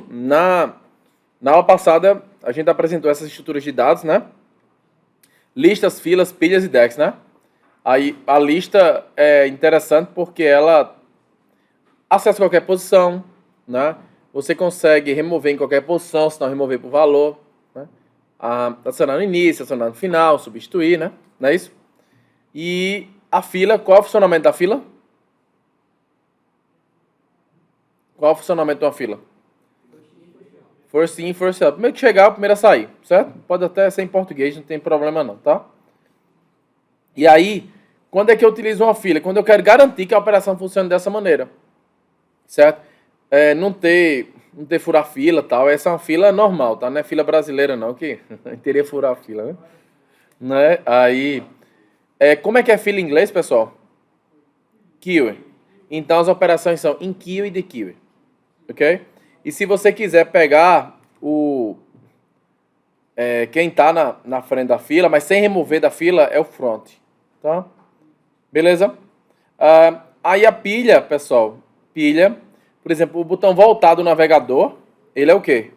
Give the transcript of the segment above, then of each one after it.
Na, na aula passada, a gente apresentou essas estruturas de dados, né? Listas, filas, pilhas e decks, né? Aí a lista é interessante porque ela acessa qualquer posição, né? Você consegue remover em qualquer posição, se não remover por valor, né? Acionar no início, acionar no final, substituir, né? Não é isso? E a fila, qual é o funcionamento da fila? Qual é o funcionamento de uma fila? First in, first out. Primeiro que chegar, o primeiro a sair, certo? Pode até ser em português, não tem problema não, tá? E aí, quando é que eu utilizo uma fila? Quando eu quero garantir que a operação funcione dessa maneira, certo? Não ter furar fila e tal. Essa é uma fila normal, tá? Não é fila brasileira não, que teria furar a fila, né? Aí, como é que é fila em inglês, pessoal? Queue. Então as operações são in queue e de queue, ok? E se você quiser pegar quem está na frente da fila, mas sem remover da fila, é o front, tá? Beleza? Aí a pilha, pessoal, pilha, por exemplo, o botão voltar do navegador, ele é o quê?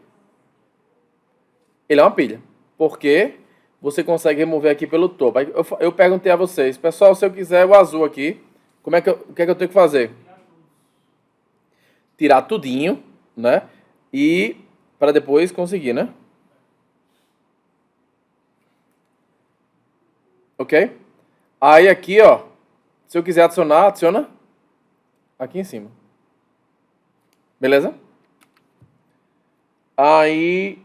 Ele é uma pilha, porque você consegue remover aqui pelo topo. Aí eu perguntei a vocês, pessoal, se eu quiser o azul aqui, o que é que eu tenho que fazer? Tirar tudinho, né? E para depois conseguir, né? Ok? Aí aqui, ó, se eu quiser adicionar, adiciona aqui em cima. Beleza? Aí,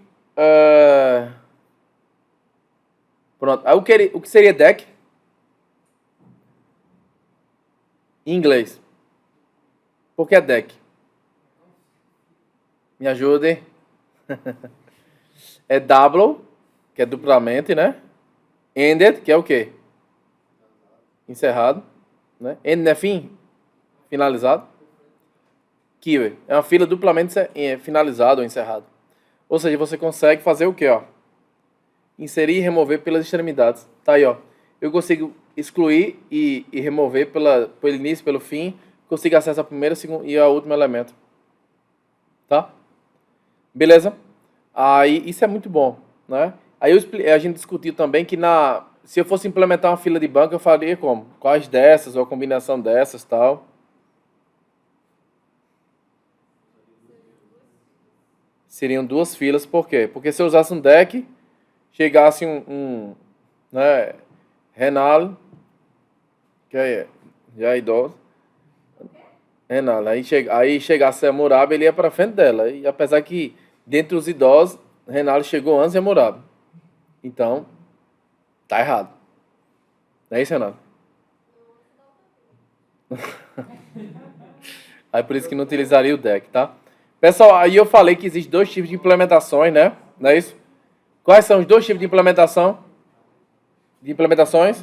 pronto. Aí o que seria deck? Em inglês. Por que é deck? Me ajude. É double, que é duplamente, né? Ended, que é o quê? Encerrado, né? End é fim, finalizado. Queue é uma fila duplamente finalizada ou encerrado. Ou seja, você consegue fazer o quê, ó? Inserir e remover pelas extremidades. Tá aí, ó. Eu consigo excluir e remover pelo início, pelo fim. Consigo acessar a primeira e a último elemento. Tá? Beleza? Aí, isso é muito bom, né? Aí a gente discutiu também que se eu fosse implementar uma fila de banco, eu faria como? Quais dessas, ou a combinação dessas, tal. Seriam duas filas, por quê? Porque se eu usasse um deck, chegasse né, Renal, que já é idoso, Renal, aí chegasse a Muraba, ele ia para frente dela. E apesar que, dentre os idosos, Renal chegou antes de Muraba. Então, tá errado. Não é isso, Renato? Aí por isso que não utilizaria o deck, tá? Pessoal, aí eu falei que existem dois tipos de implementações, né? Não é isso? Quais são os dois tipos de implementação? De implementações?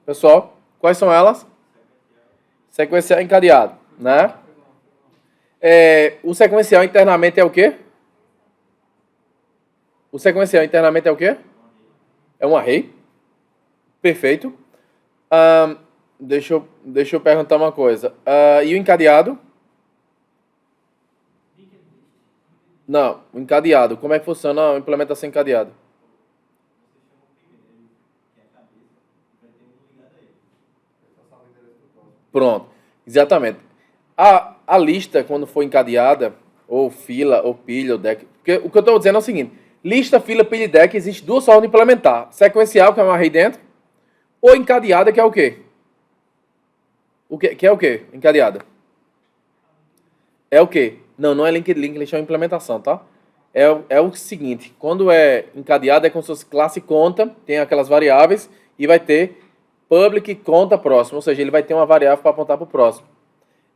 Pessoal, quais são elas? Sequencial e encadeado, né? O sequencial internamente é o quê? O sequencial internamente é o quê? É um array. Perfeito. Deixa eu perguntar uma coisa. E o encadeado? Não, o encadeado. Como é que funciona a implementação encadeada? Pronto, exatamente. A lista, quando for encadeada, ou fila, ou pilha, ou deck. Porque o que eu estou dizendo é o seguinte: lista, fila, pilha e deck, existe duas formas de implementar: sequencial, que é um array dentro, ou encadeada, que é o quê? Que é o quê? Encadeada. É o quê? Não é linked list, é uma implementação, tá? É o seguinte: quando é encadeada, é como se fosse classe conta, tem aquelas variáveis, e vai ter public conta próximo, ou seja, ele vai ter uma variável para apontar para o próximo.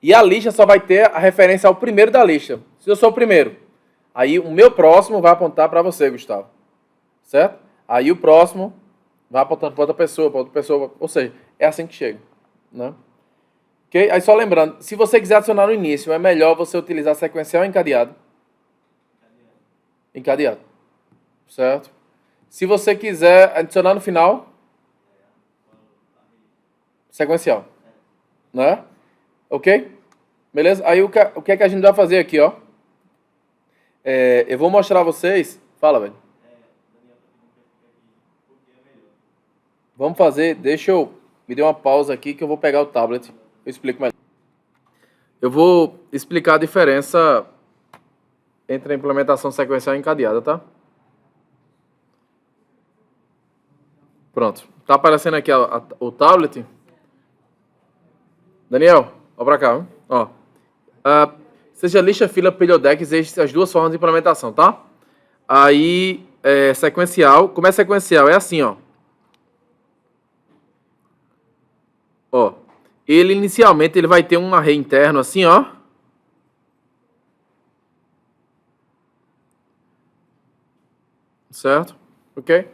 E a lista só vai ter a referência ao primeiro da lista. Se eu sou o primeiro, aí o meu próximo vai apontar para você, Gustavo. Certo? Aí o próximo vai apontando para outra pessoa, ou seja, é assim que chega, né? Ok? Aí só lembrando, se você quiser adicionar no início, é melhor você utilizar sequencial ou encadeado? Encadeado. Certo? Se você quiser adicionar no final, sequencial. Né? Ok? Beleza? Aí o que é que a gente vai fazer aqui, ó? Eu vou mostrar a vocês. Fala, velho. Vamos fazer. Deixa eu. Me dê uma pausa aqui que eu vou pegar o tablet. Eu explico melhor. Eu vou explicar a diferença entre a implementação sequencial e encadeada, tá? Pronto. Tá aparecendo aqui o tablet. Daniel, ó pra cá, ó. Seja lixa, fila, períodex, existem as duas formas de implementação, tá? Aí, sequencial. Como é sequencial? É assim, ó. Ó. Ele, inicialmente, ele vai ter um array interno assim, ó. Certo? Ok?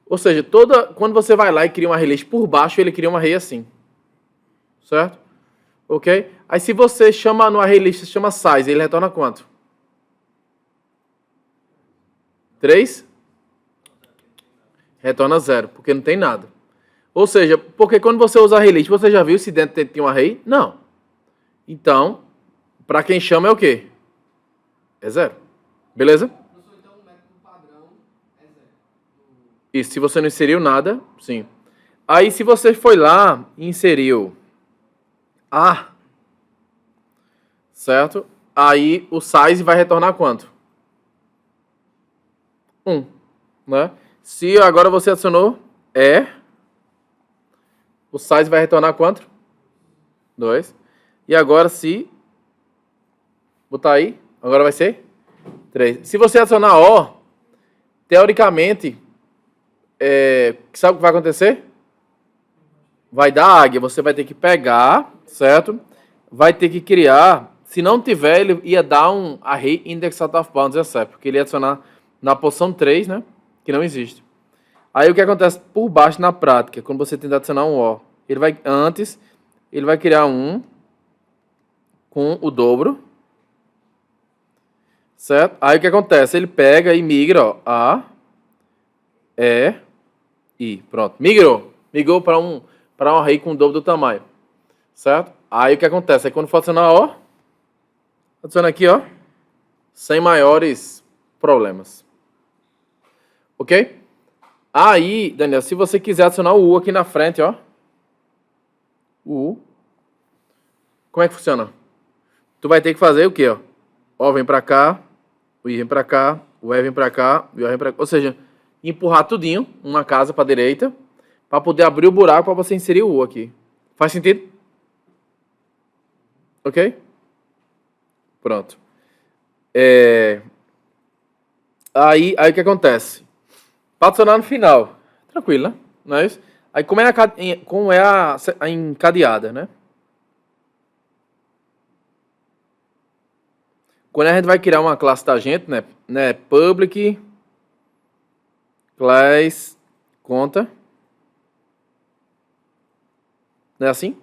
Ou seja, quando você vai lá e cria um array list por baixo, ele cria um array assim. Certo? Ok? Aí se você chama no array list, chama size, ele retorna quanto? 3? Retorna 0, porque não tem nada. Ou seja, porque quando você usa array list, você já viu se dentro tem um array? Não. Então, para quem chama é o quê? É 0. Beleza? Então o método padrão é 0. E se você não inseriu nada, sim. Aí se você foi lá e inseriu A, certo? Aí o size vai retornar quanto? 1, né? Se agora você adicionou o size vai retornar quanto? 2. E agora se botar aí, agora vai ser 3. Se você adicionar O, teoricamente, sabe o que vai acontecer? Vai dar águia, você vai ter que pegar, certo? Vai ter que criar, se não tiver, ele ia dar um array index out of bounds, except, porque ele ia adicionar na posição 3, né? Que não existe. Aí o que acontece por baixo na prática, quando você tentar adicionar um O, ele vai criar um com o dobro, certo? Aí o que acontece? Ele pega e migra, ó, A, E, I. Pronto, migrou para um array com o dobro do tamanho, certo? Aí o que acontece? Aí quando for adicionar O, adiciona aqui, ó, sem maiores problemas. Ok? Aí, Daniel, se você quiser adicionar o U aqui na frente, ó. O U. Como é que funciona? Tu vai ter que fazer o quê, ó? O vem pra cá, o I vem pra cá, o E vem pra cá, o O vem pra cá. Ou seja, empurrar tudinho, uma casa pra direita, pra poder abrir o buraco pra você inserir o U aqui. Faz sentido? Ok? Pronto. Aí o que acontece? Para adicionar no final. Tranquilo, né? Não é isso? Aí como é a encadeada, né? Quando a gente vai criar uma classe da gente, né? Public class conta. Não é assim?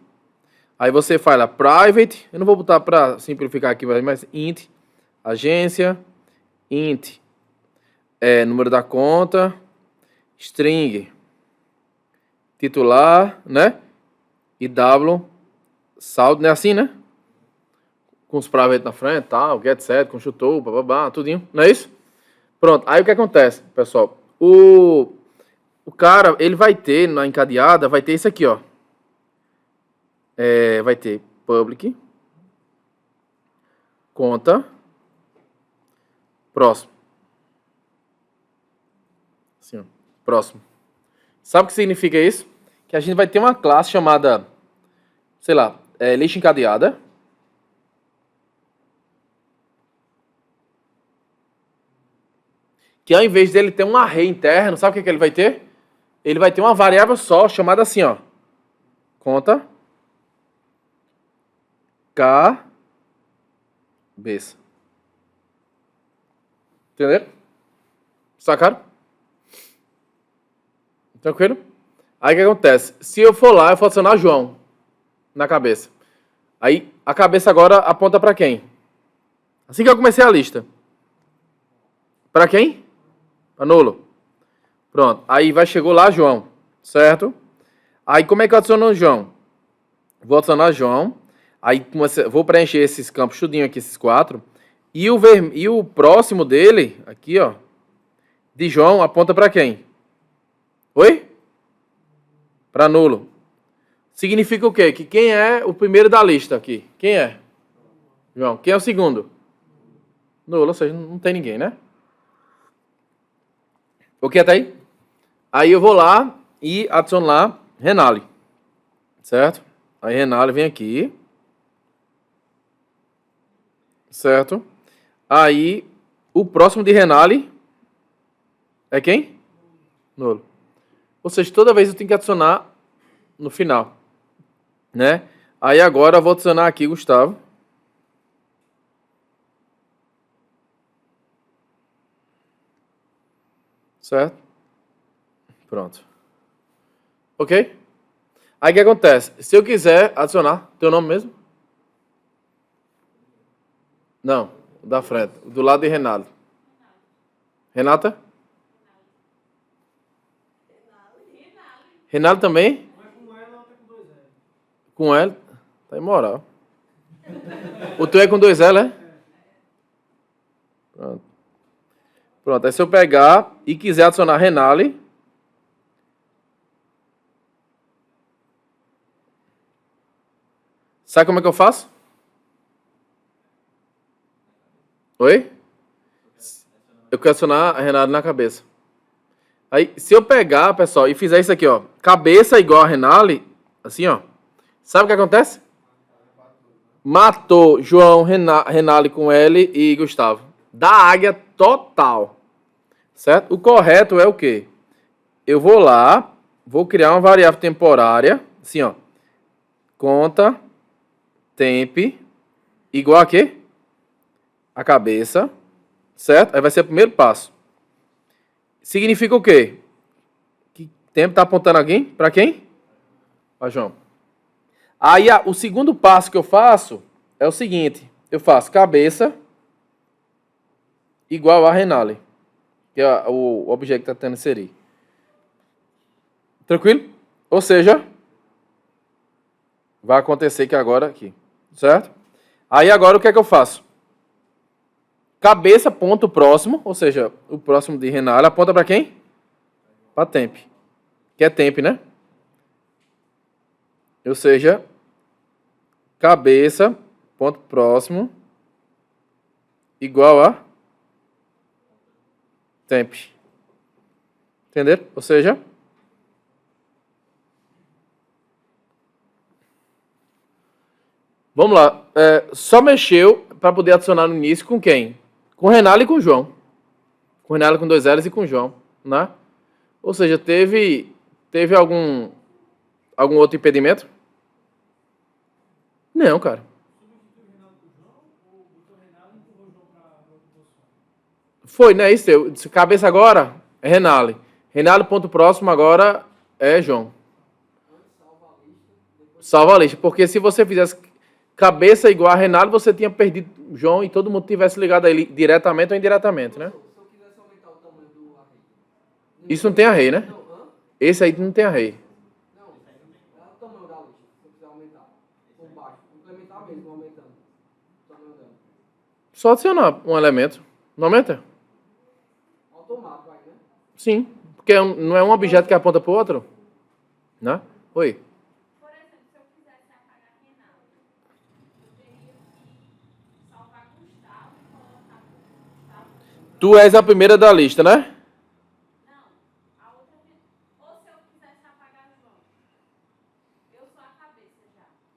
Aí você fala private, eu não vou botar para simplificar aqui, mas int agência, int número da conta, string titular, né? E w saldo, não é assim, né? Com os private na frente, tal, get set, construtor, bababá, tudinho, não é isso? Pronto, aí o que acontece, pessoal? O cara, ele vai ter, na encadeada, vai ter isso aqui, ó. Vai ter public, conta, próximo. Assim, ó, próximo. Sabe o que significa isso? Que a gente vai ter uma classe chamada, sei lá, lista encadeada. Que ao invés dele ter um array interno, sabe o que ele vai ter? Ele vai ter uma variável só, chamada assim, ó. Conta cabeça. Entenderam? Sacaram? Tranquilo? Aí o que acontece? Se eu for lá, eu for adicionar João na cabeça. Aí a cabeça agora aponta para quem? Assim que eu comecei a lista. Para quem? Para nulo. Pronto. Aí chegou lá João, certo? Aí como é que eu adiciono o João? Vou adicionar João. Aí vou preencher esses campos tudinho aqui, esses 4. E o próximo dele, aqui, ó, de João, aponta para quem? Oi? Para nulo. Significa o quê? Que quem é o primeiro da lista aqui? Quem é? João. Quem é o segundo? Nulo, ou seja, não tem ninguém, né? Ok, até aí? Aí eu vou lá e adiciono lá Renale. Certo? Aí Renale vem aqui. Certo? Aí o próximo de Renale é quem? Nulo. Ou seja, toda vez eu tenho que adicionar no final. Né? Aí agora eu vou adicionar aqui Gustavo. Certo? Pronto. Ok? Aí o que acontece? Se eu quiser adicionar, teu nome mesmo? Não, da frente. Do lado de Renato. Renata? Renato também? Com L? Tá imoral. O teu é com 2L, é? Pronto. Pronto, aí se eu pegar e quiser adicionar Renale, sabe como é que eu faço? Oi? Eu quero adicionar a Renale na cabeça. Aí, se eu pegar, pessoal, e fizer isso aqui, ó, cabeça igual a Renale, assim, ó, sabe o que acontece? Matou João, Renale com L e Gustavo. Da águia total. Certo? O correto é o quê? Eu vou lá, vou criar uma variável temporária, assim, ó. Conta, temp, igual a quê? A cabeça, certo? Aí vai ser o primeiro passo. Significa o quê? Que tempo tá apontando alguém? Para quem? Para João. Aí o segundo passo que eu faço é o seguinte. Eu faço cabeça igual a Renale, que é o objeto que está tentando inserir. Tranquilo? Ou seja, vai acontecer que agora aqui, certo? Aí agora o que é que eu faço? Cabeça, ponto próximo, ou seja, o próximo de Renale aponta para quem? Para temp. Que é temp, né? Ou seja, cabeça, ponto próximo, igual a temp. Entenderam? Ou seja, vamos lá. Só mexeu para poder adicionar no início com quem? Com Renale e com João. Com Renale com 2 L's e com João, né? Ou seja, teve algum outro impedimento? Não, cara. Foi, né? Isso. Cabeça agora é Renale. Renale, ponto próximo agora é João. Salva a lista. Porque se você fizesse cabeça igual a Renale, você tinha perdido João e todo mundo tivesse ligado a ele diretamente ou indiretamente, né? Isso não tem array, né? Esse aí não tem array. Só adicionar um elemento. Não aumenta? Sim. Porque não é um objeto que aponta para o outro? Né? Oi. Tu és a primeira da lista, né?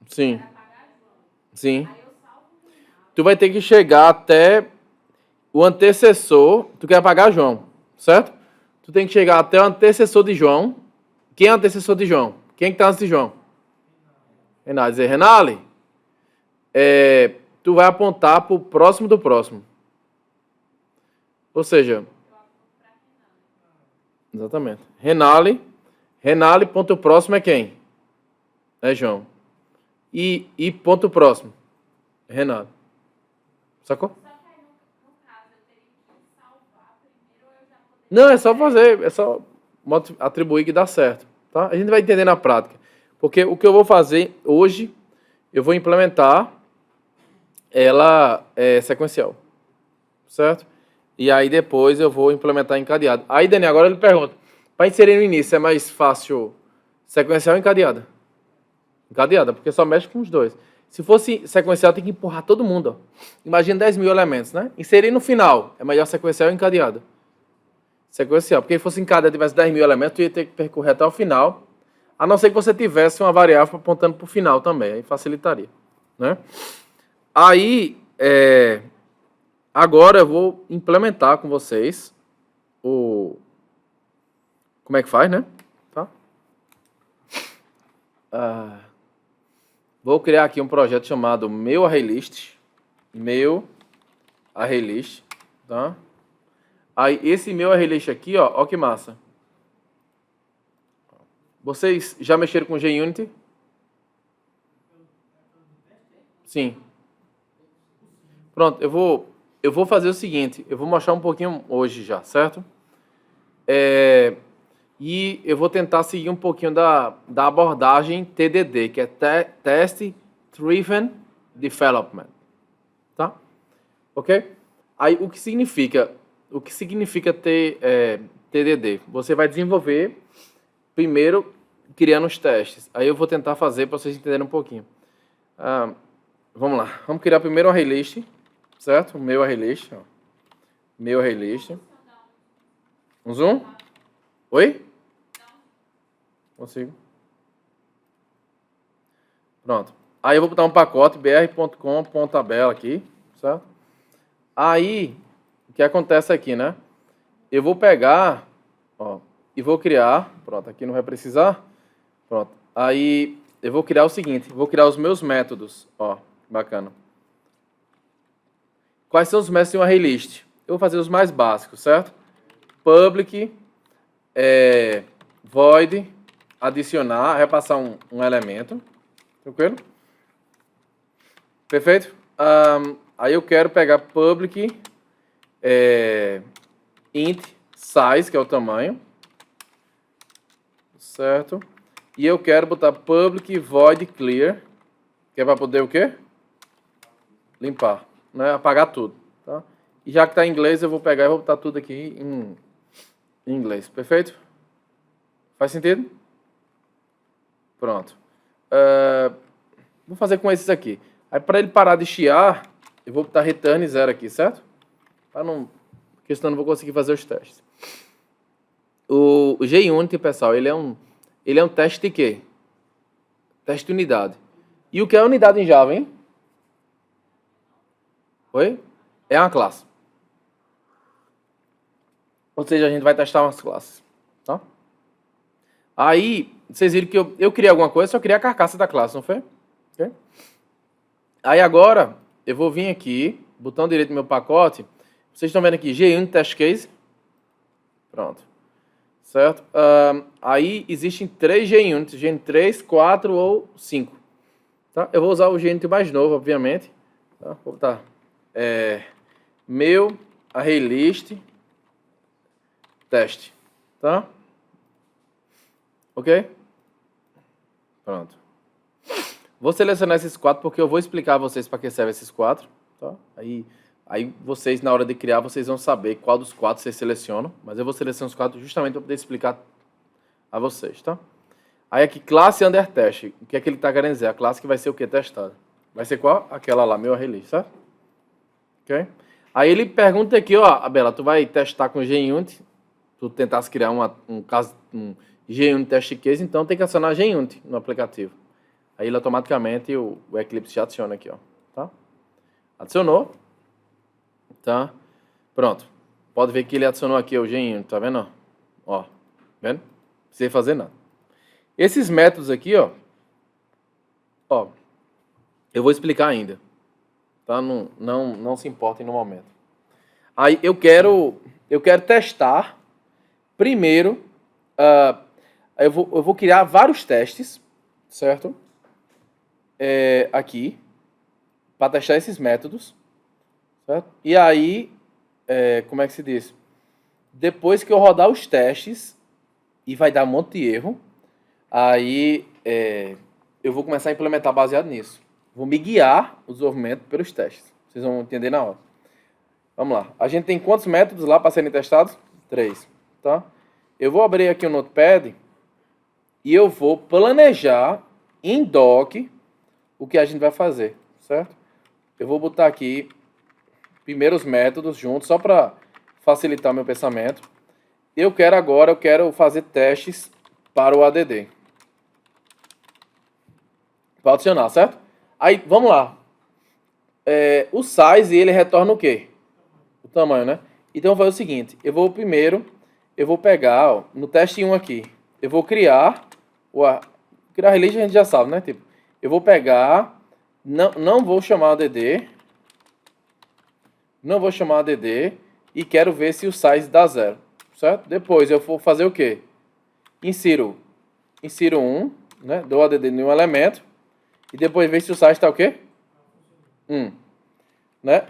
Sim. Sim. Tu vai ter que chegar até o antecessor. Tu quer apagar João, certo? Tu tem que chegar até o antecessor de João. Quem é o antecessor de João? Quem que tá antes de João? Renale. Dizer, Renale, tu vai apontar pro próximo do próximo. Ou seja, exatamente. Renale, ponto próximo é quem? É João. E ponto próximo? Renale. Sacou? Não, é só fazer, é só atribuir que dá certo, tá? A gente vai entender na prática. Porque o que eu vou fazer hoje, eu vou implementar ela sequencial. certo? E aí depois eu vou implementar encadeado. Aí, Dani, agora ele pergunta, para inserir no início é mais fácil sequencial ou encadeada? Encadeada, porque só mexe com os dois. Se fosse sequencial, tem que empurrar todo mundo. Ó. Imagina 10 mil elementos, né? Inserir no final, é melhor sequencial ou encadeada? Sequencial, porque se fosse encadeada e tivesse 10 mil elementos, tu ia ter que percorrer até o final, a não ser que você tivesse uma variável apontando para o final também, aí facilitaria, né? Aí, agora eu vou implementar com vocês o... Como é que faz, né? Tá? Vou criar aqui um projeto chamado Meu ArrayList. Meu ArrayList, tá? Aí, esse Meu ArrayList aqui, ó que massa. Vocês já mexeram com JUnity? Sim. Pronto, eu vou fazer o seguinte, eu vou mostrar um pouquinho hoje já, certo? E eu vou tentar seguir um pouquinho da abordagem TDD, que é Test Driven Development, tá? Ok? Aí o que significa TDD? Você vai desenvolver primeiro criando os testes. Aí eu vou tentar fazer para vocês entenderem um pouquinho. Vamos lá. Vamos criar primeiro um ArrayList, certo? Meu ArrayList. Ó. Meu ArrayList. Um zoom? Oi? Consigo. Pronto. Aí eu vou botar um pacote br.com.tabela aqui, certo? Aí, o que acontece aqui, né? Eu vou pegar, ó, e vou criar, pronto, aqui não vai precisar, pronto. Aí, eu vou criar o seguinte, vou criar os meus métodos, ó, bacana. Quais são os métodos de um ArrayList? Eu vou fazer os mais básicos, certo? Public, void, adicionar, repassar um elemento, tranquilo? Perfeito? Aí eu quero pegar public, int size, que é o tamanho, certo? E eu quero botar public void clear, que é para poder o quê? Limpar, né? Apagar tudo, tá? E já que está em inglês, eu vou pegar e vou botar tudo aqui em inglês, perfeito? Faz sentido? Pronto. Vou fazer com esses aqui. Aí para ele parar de chiar, eu vou botar return 0 aqui, certo? Para não... Porque senão eu não vou conseguir fazer os testes. O JUnity, pessoal, ele é um teste de quê? Teste de unidade. E o que é unidade em Java, hein? Oi? É uma classe. Ou seja, a gente vai testar umas classes. Tá? Aí, vocês viram que eu criei alguma coisa, só criei a carcaça da classe, não foi? Okay? Aí agora, eu vou vir aqui, botão direito no meu pacote. Vocês estão vendo aqui, JUnity Test Case. Pronto. Certo? Aí existem 3 JUnits, JUnity 3, 4 ou 5. Tá? Eu vou usar o JUnity mais novo, obviamente. Tá? Vou botar meu ArrayList teste. Tá? Ok? Pronto. Vou selecionar esses 4 porque eu vou explicar a vocês para que servem esses 4. Tá? Aí vocês, na hora de criar, vocês vão saber qual dos 4 vocês selecionam. Mas eu vou selecionar os 4 justamente para poder explicar a vocês, tá? Aí aqui, classe under test. O que é que ele está querendo dizer? A classe que vai ser o que testada? Vai ser qual? Aquela lá, meu ArrayList, certo? Ok? Aí ele pergunta aqui, ó, Abela, tu vai testar com JUnity? Tu tentasse criar um JUnity test case, então tem que acionar JUnity no aplicativo. Aí ele automaticamente, o Eclipse já adiciona aqui, ó. Tá? Adicionou. Tá? Pronto. Pode ver que ele adicionou aqui o JUnity, tá vendo? Ó, vendo? Não precisa fazer nada. Esses métodos aqui, ó, eu vou explicar ainda. Tá? Não se importem no momento. Aí eu quero testar primeiro. Eu vou criar vários testes, certo? Aqui para testar esses métodos, certo? E aí, como é que se diz? Depois que eu rodar os testes e vai dar um monte de erro, aí eu vou começar a implementar baseado nisso. Vou me guiar o desenvolvimento pelos testes. Vocês vão entender na hora. Vamos lá. A gente tem quantos métodos lá para serem testados? 3, tá? Eu vou abrir aqui o Notepad e eu vou planejar em doc o que a gente vai fazer, certo? Eu vou botar aqui primeiro os métodos juntos, só para facilitar meu pensamento. Eu quero fazer testes para o ADD. Para adicionar, certo? Aí, vamos lá. O size, ele retorna o quê? O tamanho, né? Então, eu vou fazer o seguinte. Eu vou pegar, ó, no teste 1 aqui, eu vou criar criar release a gente já sabe, né? Tipo, eu vou pegar, não vou chamar ADD, não vou chamar ADD e quero ver se o size dá 0, certo? Depois eu vou fazer o quê? Insiro 1, né? Dou ADD em um elemento e depois ver se o size está o quê? 1, né?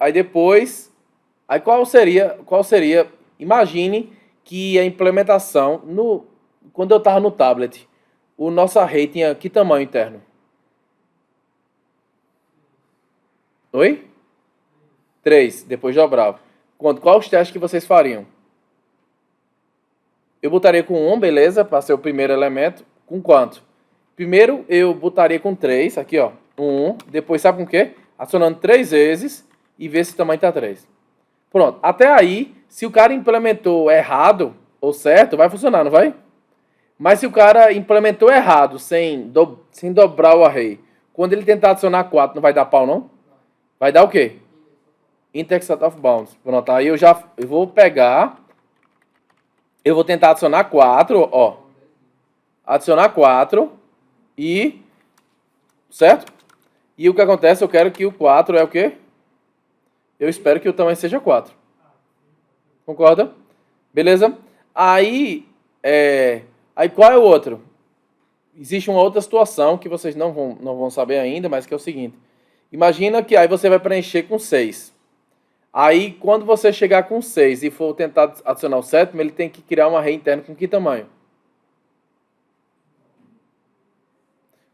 Aí qual seria, imagine que a implementação quando eu estava no tablet, o nosso array tinha que tamanho interno? Oi? 3, depois dobrava. Qual os testes que vocês fariam? Eu botaria com 1, beleza, para ser o primeiro elemento. Com quanto? Primeiro eu botaria com 3, aqui ó, 1. Depois sabe com o quê? Acionando 3 vezes e ver se o tamanho está 3. Pronto, até aí, se o cara implementou errado ou certo, vai funcionar, não vai? Mas se o cara implementou errado, sem dobrar o array, quando ele tentar adicionar 4, não vai dar pau, não? Vai dar o quê? Index out of bounds. Pronto, aí eu vou pegar, eu vou tentar adicionar 4, ó. Adicionar 4 e... Certo? E o que acontece, eu quero que o 4 é o quê? Eu espero que o tamanho seja 4. Concorda? Beleza? Aí qual é o outro? Existe uma outra situação que vocês não vão saber ainda, mas que é o seguinte. Imagina que aí você vai preencher com 6. Aí, quando você chegar com 6 e for tentar adicionar o sétimo, ele tem que criar um array interno com que tamanho?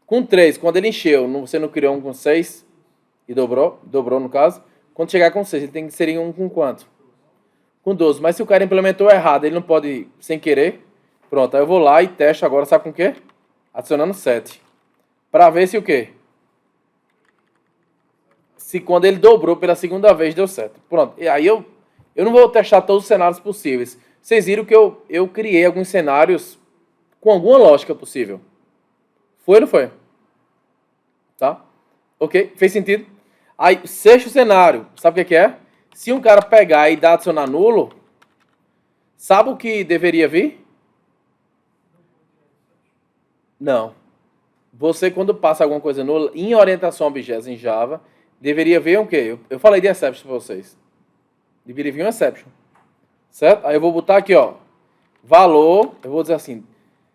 Com 3, quando ele encheu, você não criou um com 6 e dobrou no caso. Quando chegar com 6, ele tem que inserir um com quanto? Com 12. Mas se o cara implementou errado, ele não pode, sem querer. Pronto, aí eu vou lá e testo agora, sabe com o quê? Adicionando 7. Para ver se o quê? Se quando ele dobrou pela segunda vez deu certo. Pronto, e aí eu não vou testar todos os cenários possíveis. Vocês viram que eu criei alguns cenários com alguma lógica possível. Foi ou não foi? Tá? Ok? Fez sentido? Aí, sexto cenário, sabe o que é? Se um cara pegar e dar adicionar nulo, sabe o que deveria vir? Não. Você, quando passa alguma coisa nula, em orientação a objetos em Java, deveria vir o quê? Eu falei de exception para vocês. Deveria vir um exception. Certo? Aí eu vou botar aqui, ó. Valor, eu vou dizer assim.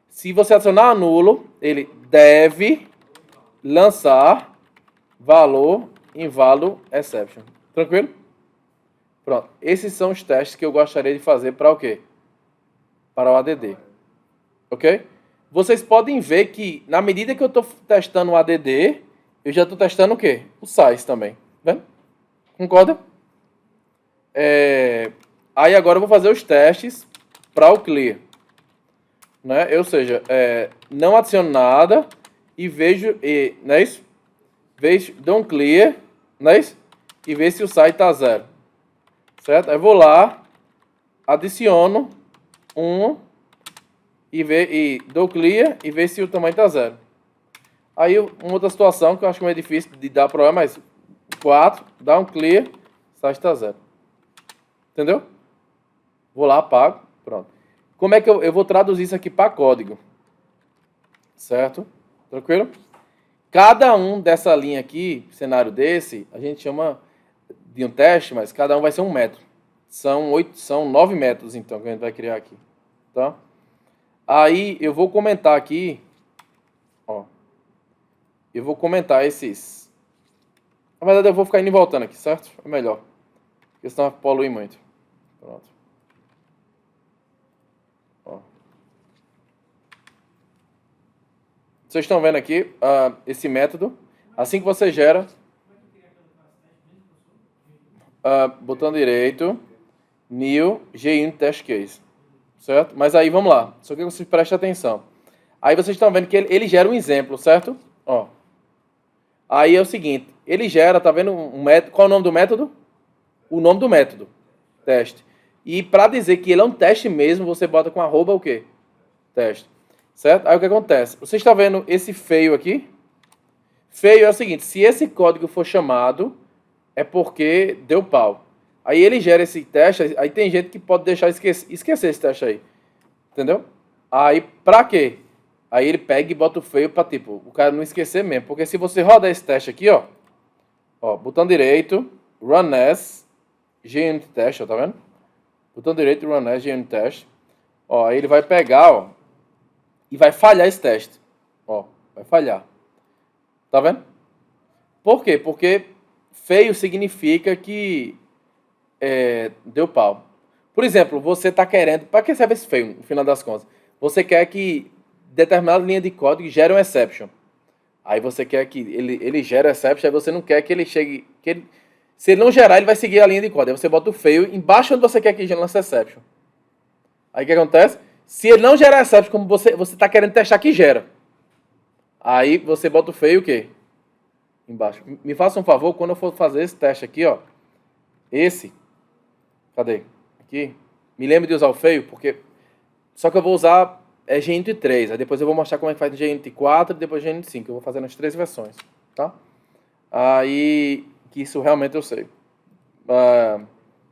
Se você adicionar nulo, ele deve lançar valor inválido exception. Tranquilo? Pronto. Esses são os testes que eu gostaria de fazer para o quê? Para o ADD. Ok? Vocês podem ver que, na medida que eu estou testando o ADD, eu já estou testando o quê? O size também. Vendo? Concorda? Aí agora eu vou fazer os testes para o clear. Né? Ou seja, não adiciono nada e vejo... não é isso? Dou um clear, não é isso? E vejo se o size está 0. Certo? Aí vou lá, adiciono e dou clear e ver se o tamanho está 0. Aí uma outra situação que eu acho meio difícil de dar problema, mas 4, dá um clear, size está 0. Entendeu? Vou lá, apago, pronto. Como é que eu vou traduzir isso aqui para código? Certo? Tranquilo? Cada um dessa linha aqui, cenário desse, a gente chama de um teste, mas cada um vai ser um método. São 9 métodos, então, que a gente vai criar aqui. Tá? Aí, eu vou comentar aqui, ó. Eu vou comentar esses... Na verdade, eu vou ficar indo e voltando aqui, certo? É melhor. Porque senão polui muito. Pronto. Ó. Vocês estão vendo aqui esse método. Assim que você gera... botão direito, new, G-Unit Test Case. Certo? Mas aí, vamos lá. Só que vocês prestem atenção. Aí vocês estão vendo que ele gera um exemplo, certo? Ó. Aí é o seguinte, ele gera, tá vendo um método? Qual é o nome do método? O nome do método. Teste. E para dizer que ele é um teste mesmo, você bota com arroba o quê? Teste. Certo? Aí o que acontece? Você está vendo esse feio aqui? Feio é o seguinte, se esse código for chamado, é porque deu pau. Aí ele gera esse teste, aí tem gente que pode deixar esquecer esse teste aí. Entendeu? Aí, pra quê? Aí ele pega e bota o feio pra, tipo, o cara não esquecer mesmo. Porque se você rodar esse teste aqui, ó, botão direito, run as, GUnit test, ó, tá vendo? Botão direito, run as, GUnit test. Ó, aí ele vai pegar, ó, e vai falhar esse teste. Ó, vai falhar. Tá vendo? Por quê? Porque feio significa que deu pau. Por exemplo, você está querendo... Para que serve esse feio, no final das contas? Você quer que determinada linha de código gere um exception. Aí você quer que ele gere exception, aí você não quer que ele chegue... se ele não gerar, ele vai seguir a linha de código. Aí você bota o feio embaixo onde você quer que lance exception. Aí o que acontece? Se ele não gerar exception, como você está querendo testar que gera. Aí você bota o feio o quê? Embaixo. Me faça um favor, quando eu for fazer esse teste aqui, ó. Esse... Cadê? Aqui. Me lembro de usar o feio, porque... Só que eu vou usar GUnit 3. Aí depois eu vou mostrar como é que faz no GUnit 4 e depois GUnit 5. Eu vou fazer nas 3 versões. Tá? Aí... Que isso realmente eu sei.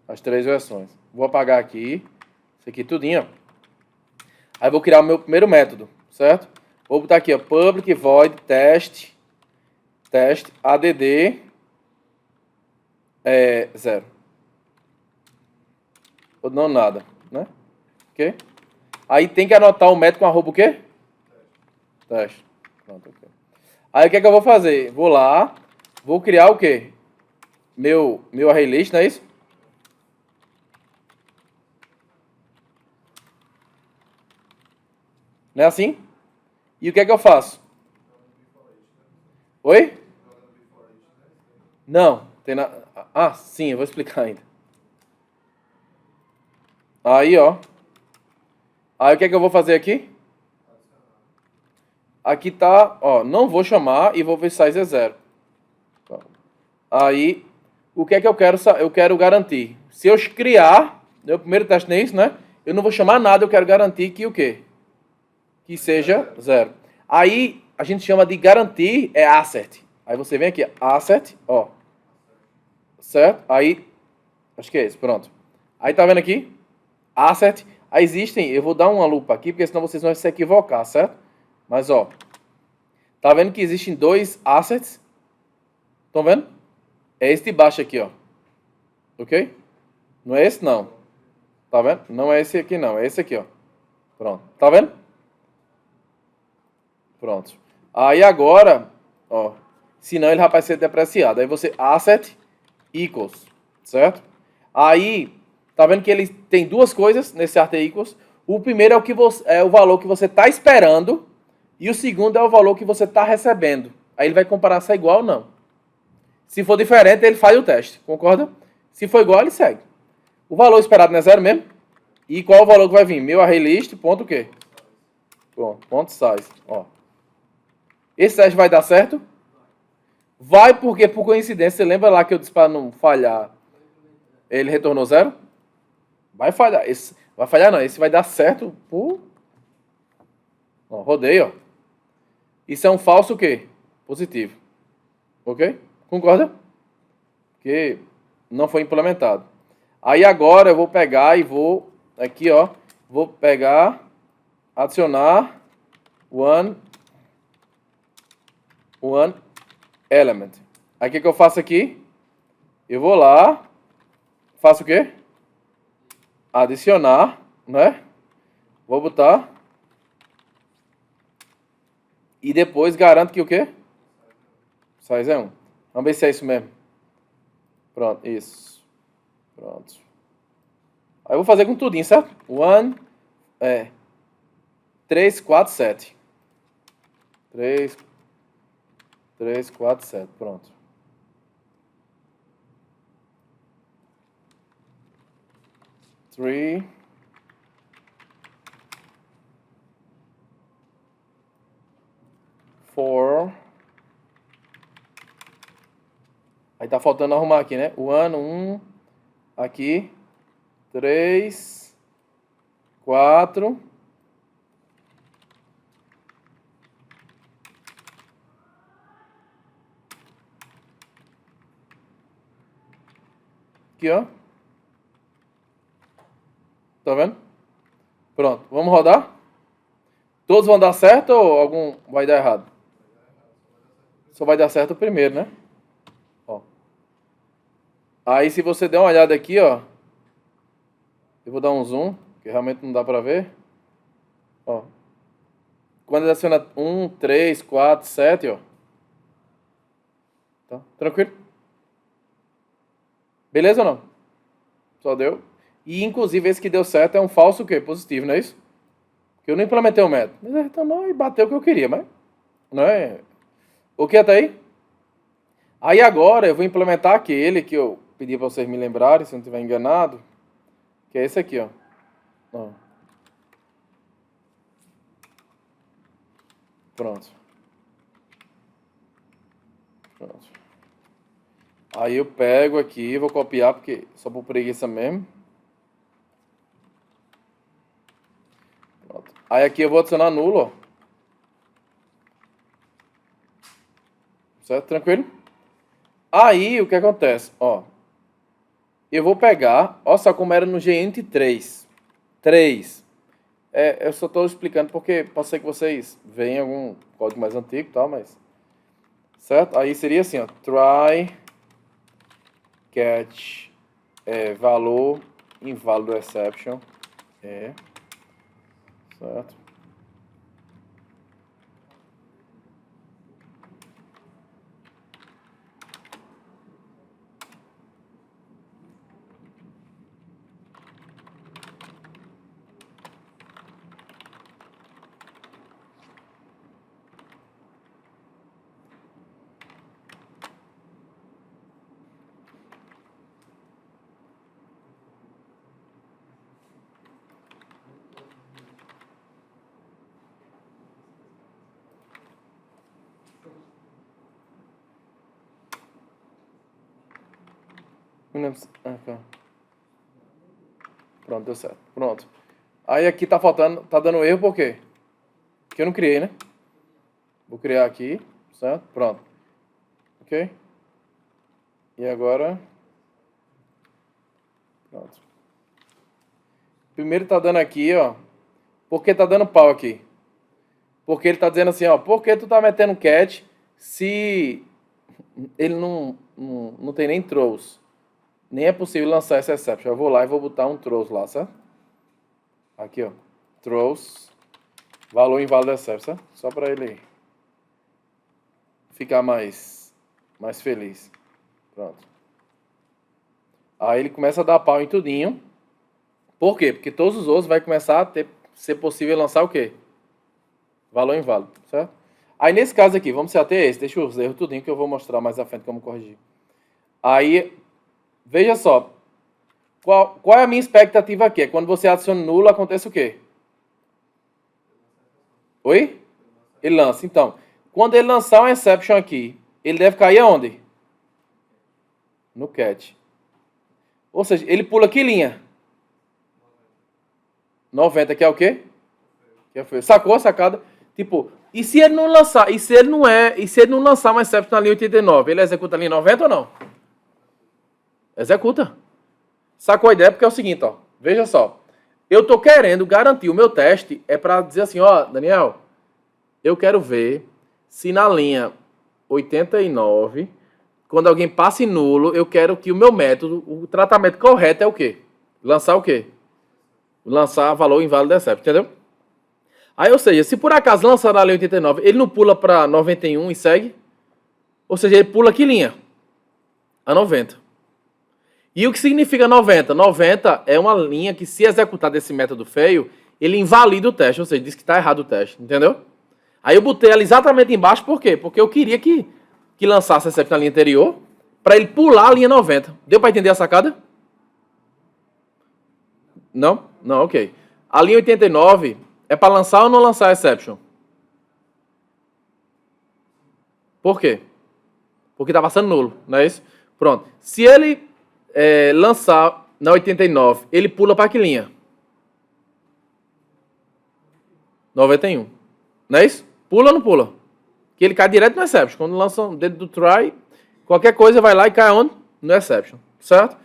As 3 versões. Vou apagar aqui. Isso aqui tudinho, ó. Aí vou criar o meu primeiro método. Certo? Vou botar aqui, ó. Public void test add 0. Ou não nada, né? Ok? Aí tem que anotar o método com arroba o quê? Teste. Pronto, ok. Aí o que é que eu vou fazer? Vou lá, vou criar o quê? Meu array list, não é isso? Não é assim? E o que é que eu faço? Oi? Não, tem nada. Ah, sim, eu vou explicar ainda. Aí, ó. Aí o que é que eu vou fazer aqui? Aqui tá, ó, não vou chamar e vou ver size é 0. Aí, o que é que eu quero? Eu quero garantir. Se eu criar, meu primeiro teste não é isso, né? Eu não vou chamar nada, eu quero garantir que o quê? Que seja 0. Aí, a gente chama de garantir, assert. Aí você vem aqui, assert, ó. Certo? Aí, acho que é esse, pronto. Aí tá vendo aqui? Assert. Aí existem, eu vou dar uma lupa aqui, porque senão vocês vão se equivocar, certo? Mas, ó. Tá vendo que existem 2 assets? Estão vendo? É esse de baixo aqui, ó. Ok? Não é esse, não. Tá vendo? Não é esse aqui, não. É esse aqui, ó. Pronto. Tá vendo? Pronto. Aí agora, ó. Senão ele vai ser depreciado. Aí você asset equals. Certo? Aí, tá vendo que ele tem 2 coisas nesse art equals. O primeiro é o valor que você está esperando. E o segundo é o valor que você está recebendo. Aí ele vai comparar se é igual ou não. Se for diferente, ele faz o teste. Concorda? Se for igual, ele segue. O valor esperado não é 0 mesmo? E qual é o valor que vai vir? Meu array list, ponto o quê? Ponto size. Ó. Esse teste vai dar certo? Vai porque, por coincidência, você lembra lá que eu disse para não falhar? Ele retornou 0? Vai falhar. Esse, vai falhar não, esse vai dar certo por... Ó, rodei, ó. Isso é um falso o quê? Positivo. Ok? Concorda? Porque não foi implementado. Aí agora eu vou pegar e vou... Aqui, ó. Vou pegar... Adicionar... One element. Aí o que eu faço aqui? Eu vou lá... Faço o quê? Adicionar, né? Vou botar... E depois garanto que o quê? Size é 1. Vamos ver se é isso mesmo. Pronto, isso. Pronto. Aí eu vou fazer com tudinho, certo? 3, 4, 7. 3, 4, 7. Pronto. 3, 4. Aí tá faltando arrumar aqui, né? O ano 1, aqui, 3, 4. Aqui, ó. Tá vendo? Pronto, vamos rodar? Todos vão dar certo ou algum vai dar errado? Só vai dar certo o primeiro, né? Ó. Aí se você der uma olhada aqui, ó. Eu vou dar um zoom, que realmente não dá pra ver. Ó. Quando ele adiciona 1, 3, 4, 7, ó. Tá? Tranquilo? Beleza ou não? Só deu. E inclusive esse que deu certo é um falso o quê? Positivo, não é isso? Porque eu não implementei o método. Mas então não, e bateu o que eu queria, mas não é. O que até aí? Aí agora eu vou implementar aquele que eu pedi para vocês me lembrarem, se eu não estiver enganado, que é esse aqui, ó. Ó. Pronto. Pronto. Aí eu pego aqui, vou copiar, porque só por preguiça mesmo. Pronto. Aí aqui eu vou adicionar nulo, ó. Certo? Tranquilo? Aí o que acontece? Ó. Eu vou pegar, ó só como era no Geint 3. 3. Eu só estou explicando porque pode ser que vocês vejam algum código mais antigo e tal, mas... Certo? Aí seria assim, ó. Try catch valor inválido exception. Certo? Pronto, deu certo. Pronto. Aí aqui tá faltando, tá dando erro por quê? Porque eu não criei, né? Vou criar aqui, certo? Pronto. Ok? E agora... Pronto. Primeiro tá dando aqui, ó. Por que tá dando pau aqui? Porque ele tá dizendo assim, ó. Por que tu tá metendo cat se ele não tem nem throws? Nem é possível lançar essa exception. Eu vou lá e vou botar um throws lá, certo? Aqui, ó. Throws. Valor inválido exception, certo? Só pra ele ficar mais feliz. Pronto. Aí ele começa a dar pau em tudinho. Por quê? Porque todos os outros vai começar a ser possível lançar o quê? Valor inválido, certo? Aí nesse caso aqui, vamos ser até esse. Deixa os erros tudinho que eu vou mostrar mais à frente como corrigir. Aí, veja só. Qual é a minha expectativa aqui? Quando você adiciona nulo, acontece o quê? Oi? Ele lança. Então, quando ele lançar um exception aqui, ele deve cair aonde? No catch. Ou seja, ele pula que linha? 90, que é o quê? Sacou a sacada? Tipo, e se ele não lançar, e se ele não lançar um exception na linha 89, ele executa a linha 90 ou não? Executa. Sacou a ideia? Porque é o seguinte, ó. Veja só. Eu tô querendo garantir o meu teste é para dizer assim, ó, Daniel, eu quero ver se na linha 89, quando alguém passe nulo, eu quero que o meu método, o tratamento correto é o quê? Lançar o quê? Lançar valor inválido exception, entendeu? Aí, ou seja, se por acaso lançar na linha 89, ele não pula para 91 e segue? Ou seja, ele pula que linha? A 90. E o que significa 90? 90 é uma linha que, se executar desse método feio, ele invalida o teste, ou seja, diz que está errado o teste, entendeu? Aí eu botei ela exatamente embaixo, por quê? Porque eu queria que lançasse except na linha anterior, para ele pular a linha 90. Deu para entender a sacada? Não? Não, ok. A linha 89 é para lançar ou não lançar exception? Por quê? Porque está passando nulo, não é isso? Pronto. Se ele lançar na 89, ele pula para que linha? 91. Não é isso? Pula ou não pula? Que ele cai direto no exception. Quando lança dentro do try, qualquer coisa vai lá e cai onde? No exception. Certo?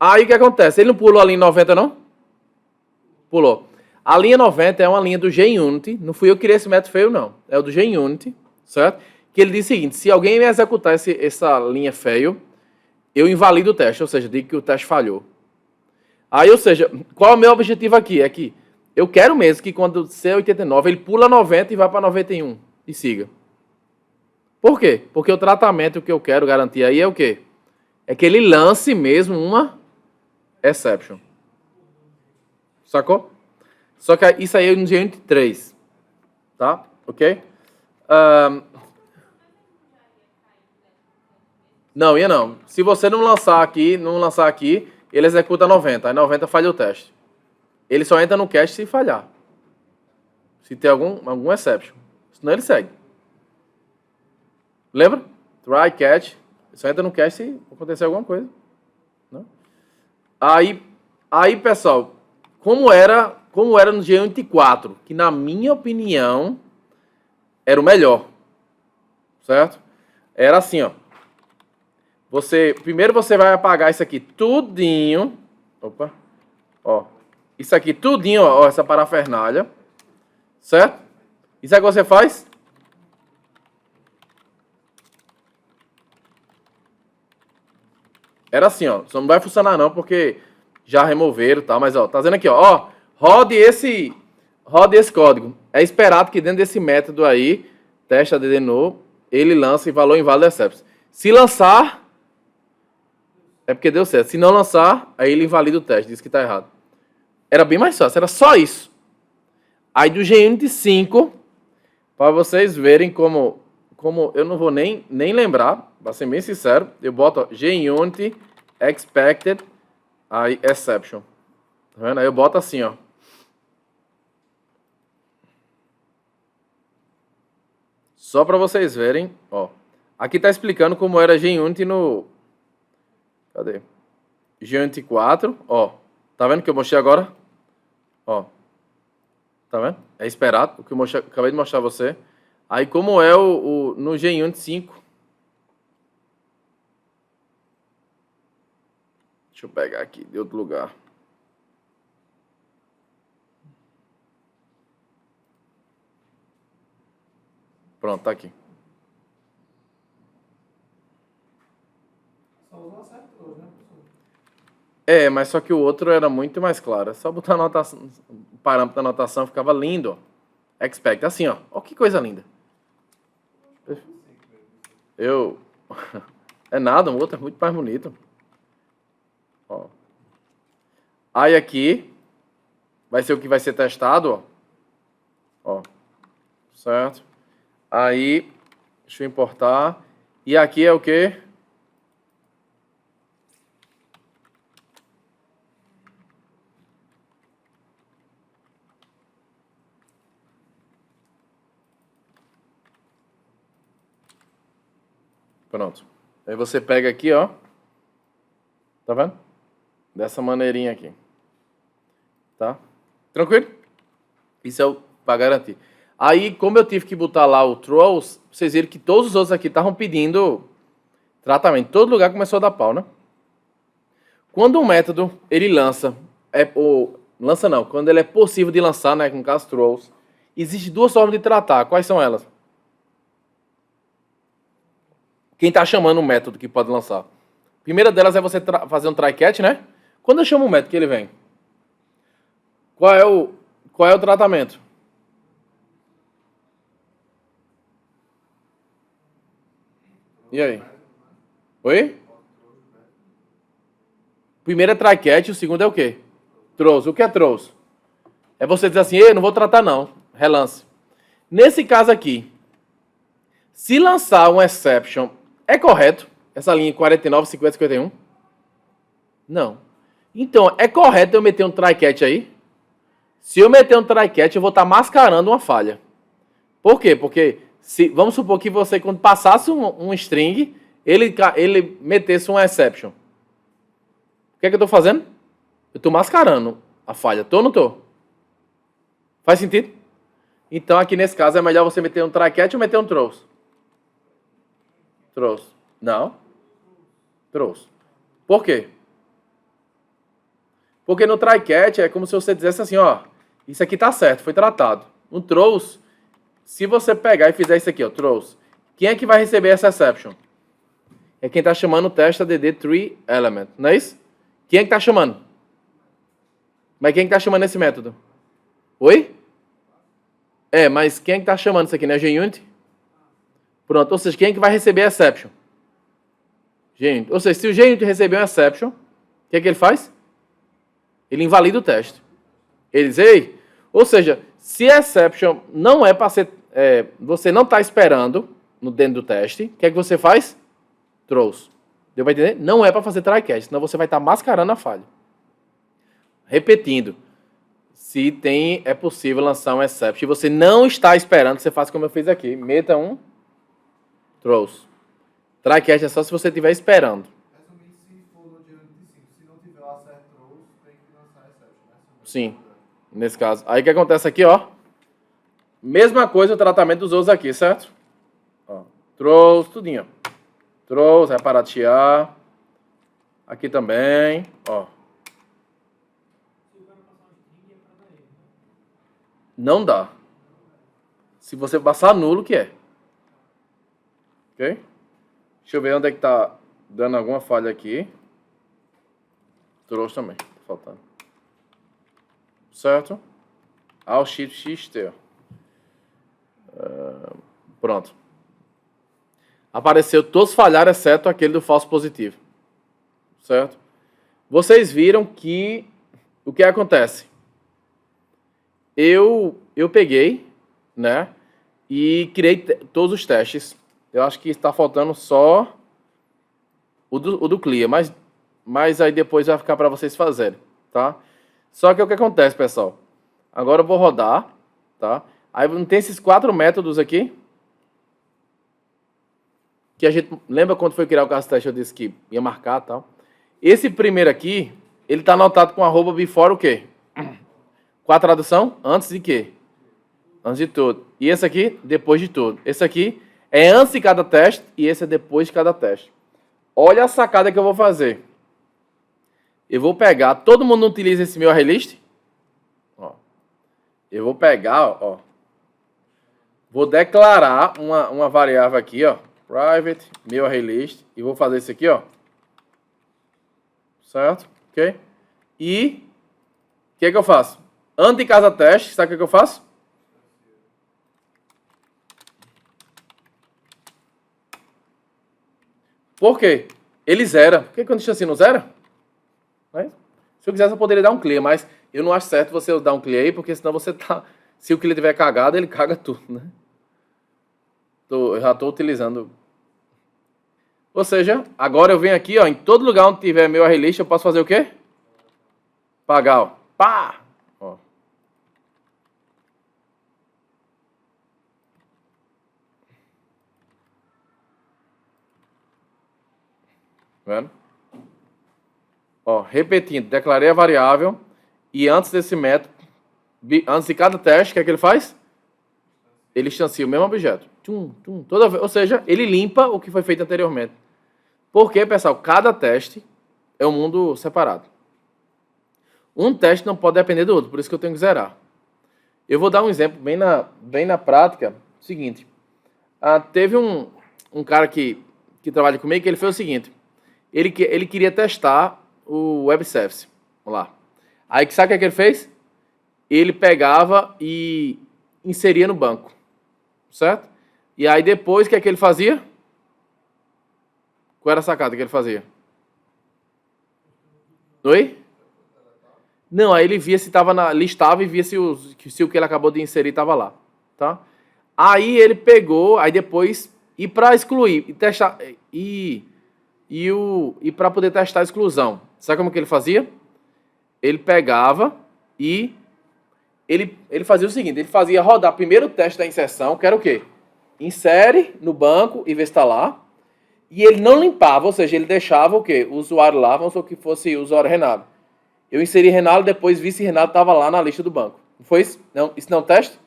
Aí o que acontece? Ele não pulou a linha 90, não? Pulou. A linha 90 é uma linha do JUnity. Não fui eu que criei esse método feio, não. É o do JUnity, certo? Que ele diz o seguinte: se alguém me executar essa linha fail, eu invalido o teste. Ou seja, digo que o teste falhou. Aí, ou seja, qual é o meu objetivo aqui? É que eu quero mesmo que quando ser 89, ele pula 90 e vai para 91 e siga. Por quê? Porque o tratamento que eu quero garantir aí é o quê? É que ele lance mesmo uma exception. Sacou? Só que isso aí é no dia 3. Tá? Ok? Não, ia não. Se você não lançar aqui, ele executa 90. Aí 90 falha o teste. Ele só entra no cache se falhar. Se tem algum exception. Senão ele segue. Lembra? Try, catch. Só entra no cache se acontecer alguma coisa. Não? Aí, pessoal, como era no G24, que na minha opinião era o melhor. Certo? Era assim, ó. Primeiro você vai apagar isso aqui tudinho. Opa. Ó. Isso aqui tudinho, ó, essa parafernália. Certo? Isso aí que você faz? Era assim, ó. Só não vai funcionar não, porque já removeram e tal. Mas, ó, tá dizendo aqui, ó. Rode esse código. É esperado que dentro desse método aí, teste ADD no, ele lance valor inválido exception. Se lançar, é porque deu certo. Se não lançar, aí ele invalida o teste, diz que tá errado. Era bem mais fácil, era só isso. Aí do GUnity 5, para vocês verem como eu não vou nem lembrar, para ser bem sincero, eu boto ó, GUnity expected aí exception. Tá vendo? Aí eu boto assim, ó. Só para vocês verem, ó. Aqui tá explicando como era GUnity no... Cadê? GUnity 4, ó. Tá vendo que eu mostrei agora? Ó. Tá vendo? É esperado, o que eu acabei de mostrar a você. Aí como é no GUnity 5. Deixa eu pegar aqui de outro lugar. Pronto, tá aqui. Mas só que o outro era muito mais claro. É só botar a anotação, o parâmetro da anotação ficava lindo. Ó. Expect, assim, ó. Ó que coisa linda. É nada, o outro é muito mais bonito. Ó. Aí aqui vai ser o que vai ser testado, ó. Ó. Certo? Aí, deixa eu importar. E aqui é o quê? Pronto. Aí você pega aqui, ó. Tá vendo? Dessa maneirinha aqui. Tá? Tranquilo? Isso é para garantir. Aí, como eu tive que botar lá o throws, vocês viram que todos os outros aqui estavam pedindo tratamento. Todo lugar começou a dar pau, né? Quando um método, ele lança, lança não, quando ele é possível de lançar, né, com caso throws, existem duas formas de tratar. Quais são elas? Quem está chamando o método que pode lançar? A primeira delas é você fazer um try catch, né? Quando eu chamo o método que ele vem, qual é o tratamento? E aí? Oi? Primeiro é try catch, o segundo é o quê? Throws. O que é throws? É você dizer assim, ei, não vou tratar não, relance. Nesse caso aqui, se lançar um exception, é correto essa linha 49, 50, 51? Não. Então, é correto eu meter um try catch aí? Se eu meter um try catch, eu vou estar mascarando uma falha. Por quê? Porque vamos supor que você, quando passasse um string, ele metesse um exception. O que é que eu estou fazendo? Eu estou mascarando a falha. Tô ou não tô? Faz sentido? Então, aqui nesse caso, é melhor você meter um try catch ou meter um throws? Throws. Não. Throws. Por quê? Porque no try catch é como se você dissesse assim, ó, isso aqui tá certo, foi tratado. No throws, se você pegar e fizer isso aqui, ó, throws, quem é que vai receber essa exception? É quem tá chamando o teste ADD tree element, não é isso? Quem é que tá chamando? Mas quem é que tá chamando esse método? Oi? É, mas quem é que tá chamando isso aqui, né? JUnit? Pronto, ou seja, quem é que vai receber a exception? JUnit. Ou seja, se o JUnit receber uma exception, o que é que ele faz? Ele invalida o teste. Ele diz, ei, ou seja, se a exception não é para ser, você não está esperando dentro do teste, o que é que você faz? Throws. Deu para entender? Não é para fazer try catch, senão você vai estar mascarando a falha. Repetindo, se é possível lançar um exception e você não está esperando, você faz como eu fiz aqui, meta um throws. Try catch é só se você estiver esperando. Sim, nesse caso. Aí o que acontece aqui, ó. Mesma coisa o tratamento dos outros aqui, certo? Ó, throws, tudinho. Throws, vai parar de chiar. Aqui também, ó. Não dá. Se você passar nulo, que é. Ok? Deixa eu ver onde é que tá dando alguma falha aqui. Throws também, tá faltando. Certo? Alt Shift X T. Pronto. Apareceu todos falharam, exceto aquele do falso positivo. Certo? Vocês viram que o que acontece? Eu peguei, né? E criei todos os testes. Eu acho que está faltando só o do clear, mas aí depois vai ficar para vocês fazerem, tá? Só que o que acontece, pessoal? Agora eu vou rodar, tá? Aí não tem esses 4 métodos aqui? Que a gente lembra quando foi criar o caso teste, eu disse que ia marcar e tal. Esse primeiro aqui, ele tá anotado com arroba before o quê? Qual a tradução? Antes de quê? Antes de tudo. E esse aqui, depois de tudo. Esse aqui é antes de cada teste e esse é depois de cada teste. Olha a sacada que eu vou fazer. Eu vou pegar, todo mundo não utiliza esse meu array list? Ó, eu vou pegar, ó, vou declarar uma variável aqui, ó, private, meu array list, e vou fazer isso aqui, ó, certo? Ok? E, o que é que eu faço? Antes de cada teste, sabe o que eu faço? Por quê? Ele zera. Por que quando assim não zera? Se eu quisesse, eu poderia dar um clear, mas eu não acho certo você dar um clear aí, porque senão você tá... Se o clear tiver cagado, ele caga tudo, né? Eu já estou utilizando. Ou seja, agora eu venho aqui, ó, em todo lugar onde tiver meu array list, eu posso fazer o quê? Pagar, ó. Pá! Ó. Vendo? Ó, repetindo, declarei a variável e antes desse método, antes de cada teste, o que é que ele faz? Ele instancia o mesmo objeto. Toda vez, ou seja, ele limpa o que foi feito anteriormente. Porque, pessoal, cada teste é um mundo separado. Um teste não pode depender do outro, por isso que eu tenho que zerar. Eu vou dar um exemplo bem na prática. Seguinte, teve um cara que trabalha comigo que ele fez o seguinte. Ele queria testar o web service. Vamos lá. Aí, sabe o que ele fez? Ele pegava e inseria no banco. Certo? E aí depois, o que é que ele fazia? Qual era a sacada que ele fazia? Oi? Não, aí ele via se estava listava e via se o que ele acabou de inserir estava lá. Tá? Aí ele pegou, aí depois, e para excluir, e testar, e para poder testar a exclusão, sabe como que ele fazia? ele pegava e ele fazia o seguinte, ele fazia rodar primeiro o teste da inserção, que era o quê? Insere no banco e vê se está lá. E ele não limpava, ou seja, ele deixava o quê? O usuário lá, vamos supor que fosse o usuário Renato. Eu inseri Renato, depois vi se Renato estava lá na lista do banco. Não foi isso? Não, isso não é um teste?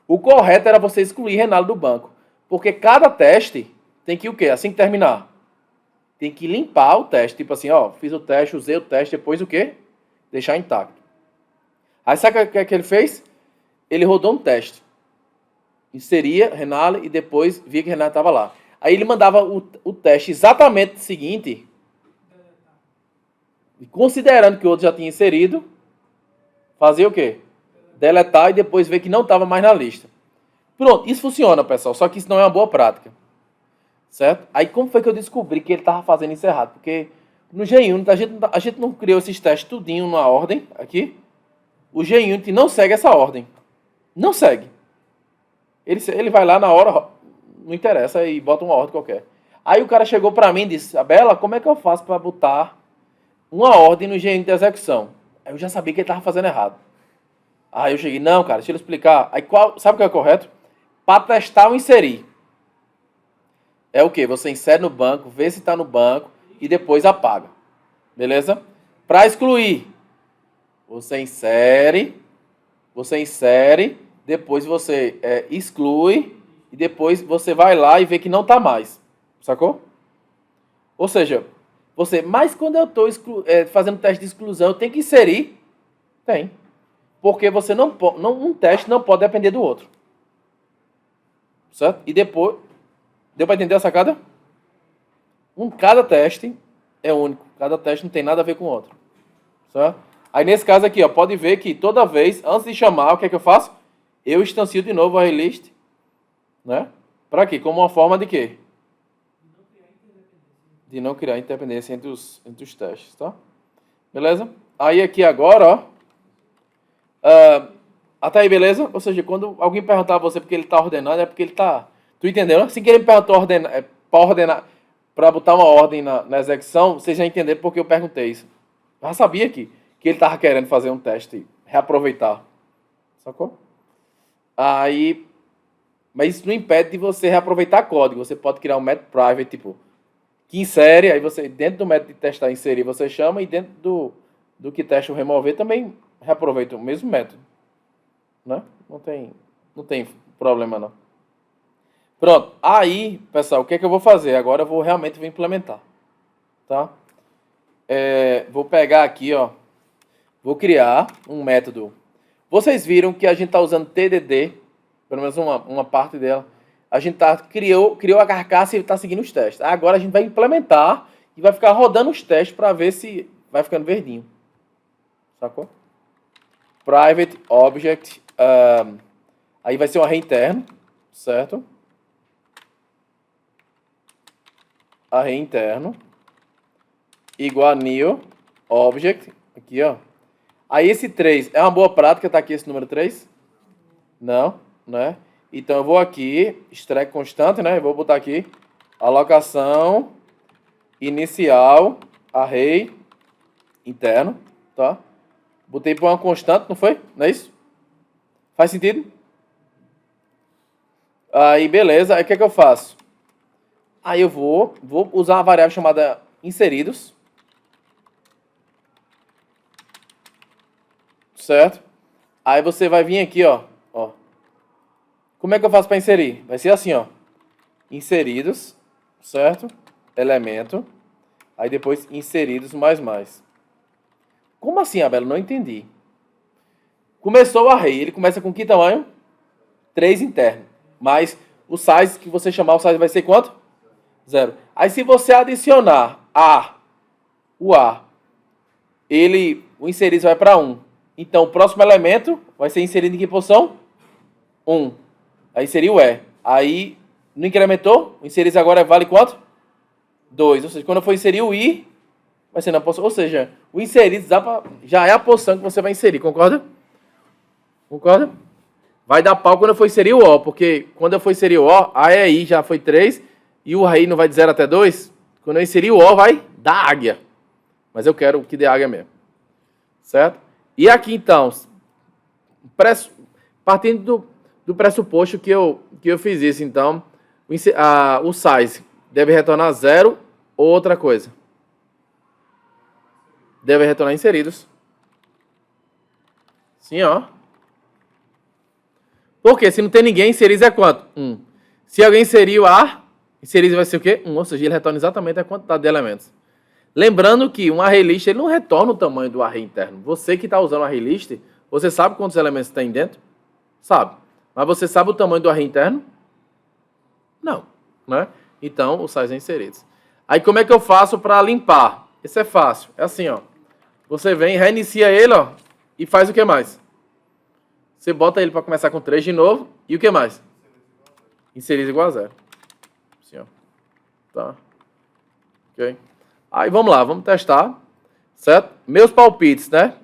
O correto era você excluir Renato do banco. Porque cada teste tem que o quê? Assim que terminar, tem que limpar o teste. Tipo assim, ó, fiz o teste, usei o teste, depois o quê? Deixar intacto. Aí sabe o que ele fez? Ele rodou um teste. Inseria Renato e depois via que Renato estava lá. Aí ele mandava o teste exatamente o seguinte, e considerando que o outro já tinha inserido, fazia o quê? Deletar e depois ver que não estava mais na lista. Pronto, isso funciona, pessoal, só que isso não é uma boa prática. Certo? Aí como foi que eu descobri que ele estava fazendo isso errado? Porque no G-Unit a gente não criou esses testes tudinho numa ordem aqui. O G-Unit não segue essa ordem. Não segue. Ele vai lá na hora, não interessa, e bota uma ordem qualquer. Aí o cara chegou para mim e disse, Abela, como é que eu faço para botar uma ordem no G-Unit de execução? Aí eu já sabia que ele estava fazendo errado. Aí eu cheguei, não, cara, deixa eu explicar. Aí sabe o que é correto? Para testar o inserir. É o quê? Você insere no banco, vê se está no banco e depois apaga. Beleza? Para excluir, você insere, depois você exclui e depois você vai lá e vê que não está mais. Sacou? Ou seja, mas quando eu estou fazendo teste de exclusão, eu tenho que inserir? Tem. Porque você um teste não pode depender do outro. Certo? E depois... Deu para entender a sacada? Cada teste é único. Cada teste não tem nada a ver com o outro. Certo? Aí nesse caso aqui, ó, pode ver que toda vez, antes de chamar, o que é que eu faço? Eu instancio de novo a relist, né? Para quê? Como uma forma de quê? De não criar independência entre os testes, tá? Beleza? Aí aqui agora, ó. Até aí, beleza? Ou seja, quando alguém perguntar a você porque ele está ordenando, é porque ele está... Tu entendeu? Assim que ele me perguntou para botar uma ordem na execução, você já entendeu porque eu perguntei isso. Eu já sabia que ele estava querendo fazer um teste, reaproveitar. Sacou? Aí, mas isso não impede de você reaproveitar código. Você pode criar um método private, tipo, que insere, aí você, dentro do método de testar inserir, você chama, e dentro do que testa o remover, também reaproveita o mesmo método. Né? Não tem problema, não. Pronto, aí, pessoal, o que é que eu vou fazer? Agora eu vou implementar, tá? Vou pegar aqui, ó, vou criar um método. Vocês viram que a gente está usando TDD, pelo menos uma parte dela. A gente criou a carcaça e está seguindo os testes. Agora a gente vai implementar e vai ficar rodando os testes para ver se vai ficando verdinho. Sacou? Private Object, aí vai ser um array interno, certo? Array interno igual a new object, aqui ó. Aí esse 3 é uma boa prática, tá aqui esse número 3? Não, né? Então eu vou aqui, extract constante, né? Eu vou botar aqui alocação inicial array interno, tá? Botei para uma constante, não foi? Não é isso? Faz sentido? Aí beleza, aí o que é que eu faço? Aí eu vou usar uma variável chamada inseridos. Certo? Aí você vai vir aqui, ó. Como é que eu faço para inserir? Vai ser assim, ó. Inseridos, certo? Elemento. Aí depois inseridos mais. Como assim, Abel? Não entendi. Começou o array. Ele começa com que tamanho? 3 interno. Mas o size que você chamar, o size vai ser quanto? 0. Aí se você adicionar o inserido vai para 1. Então o próximo elemento vai ser inserido em que posição? 1. Aí seria o E. Aí não incrementou? O inserido agora vale quanto? 2. Ou seja, quando eu for inserir o I, vai ser na posição. Ou seja, o inserido já é a posição que você vai inserir, concorda? Concorda? Vai dar pau quando eu for inserir o O, porque quando eu for inserir o O, A e I já foi 3, e o array não vai de 0 até 2. Quando eu inserir o O, vai dar águia. Mas eu quero que dê águia mesmo. Certo? E aqui, então, partindo do pressuposto que eu fiz isso, então, o size deve retornar zero ou outra coisa? Deve retornar inseridos. Sim, ó. Porque se não tem ninguém, inseridos é quanto? 1. Se alguém inseriu A, inseridos vai ser o quê? 1. Ou seja, ele retorna exatamente a quantidade de elementos. Lembrando que um array list ele não retorna o tamanho do array interno. Você que está usando o array list, você sabe quantos elementos tem dentro? Sabe. Mas você sabe o tamanho do array interno? Não. Né? Então, o size é inseridos. Aí, como é que eu faço para limpar? Isso é fácil. É assim, ó. Você vem, reinicia ele, ó, e faz o que mais? Você bota ele para começar com 3 de novo. E o que mais? Inseridos igual a 0. Assim, ó. Tá. Ok. Aí, vamos lá. Vamos testar. Certo? Meus palpites, né?